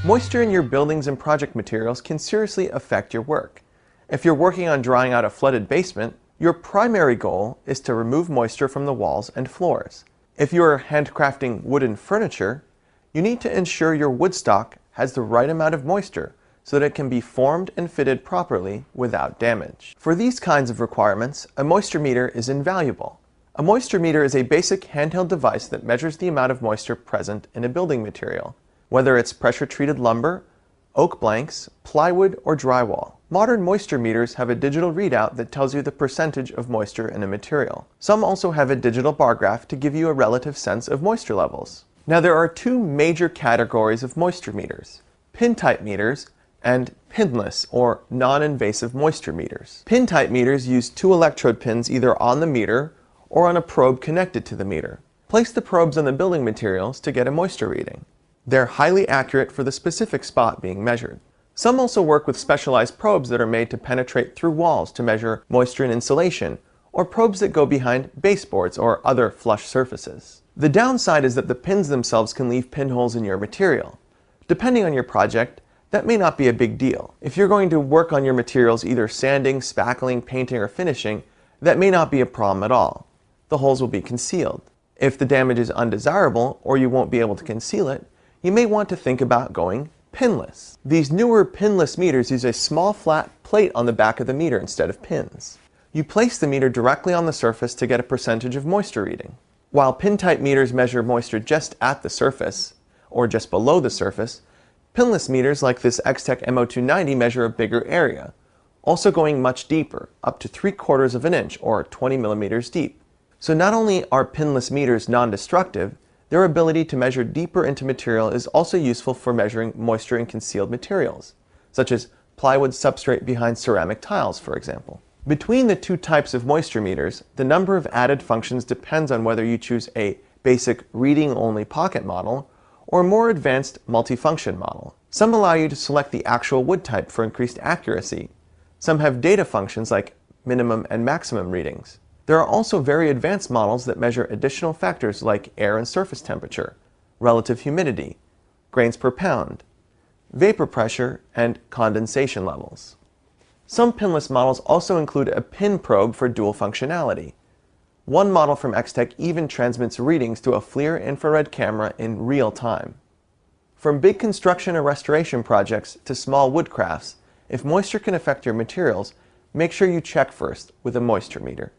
Moisture in your buildings and project materials can seriously affect your work. If you're working on drying out a flooded basement, your primary goal is to remove moisture from the walls and floors. If you are handcrafting wooden furniture, you need to ensure your wood stock has the right amount of moisture so that it can be formed and fitted properly without damage. For these kinds of requirements, a moisture meter is invaluable. A moisture meter is a basic handheld device that measures the amount of moisture present in a building material, whether it's pressure-treated lumber, oak blanks, plywood, or drywall. Modern moisture meters have a digital readout that tells you the percentage of moisture in a material. Some also have a digital bar graph to give you a relative sense of moisture levels. Now there are two major categories of moisture meters: pin-type meters and pinless or non-invasive moisture meters. Pin-type meters use two electrode pins either on the meter or on a probe connected to the meter. Place the probes on the building materials to get a moisture reading. They're highly accurate for the specific spot being measured. Some also work with specialized probes that are made to penetrate through walls to measure moisture in insulation, or probes that go behind baseboards or other flush surfaces. The downside is that the pins themselves can leave pinholes in your material. Depending on your project, that may not be a big deal. If you're going to work on your materials either sanding, spackling, painting, or finishing, that may not be a problem at all. The holes will be concealed. If the damage is undesirable or you won't be able to conceal it, you may want to think about going pinless. These newer pinless meters use a small flat plate on the back of the meter instead of pins. You place the meter directly on the surface to get a percentage of moisture reading. While pin-type meters measure moisture just at the surface, or just below the surface, pinless meters like this Extech MO290 measure a bigger area, also going much deeper, up to 3/4 of an inch or 20 millimeters deep. So not only are pinless meters non-destructive, their ability to measure deeper into material is also useful for measuring moisture in concealed materials, such as plywood substrate behind ceramic tiles, for example. Between the two types of moisture meters, the number of added functions depends on whether you choose a basic reading-only pocket model or a more advanced multifunction model. Some allow you to select the actual wood type for increased accuracy. Some have data functions like minimum and maximum readings. There are also very advanced models that measure additional factors like air and surface temperature, relative humidity, grains per pound, vapor pressure, and condensation levels. Some pinless models also include a pin probe for dual functionality. One model from Extech even transmits readings to a FLIR infrared camera in real time. From big construction or restoration projects to small wood crafts, if moisture can affect your materials, make sure you check first with a moisture meter.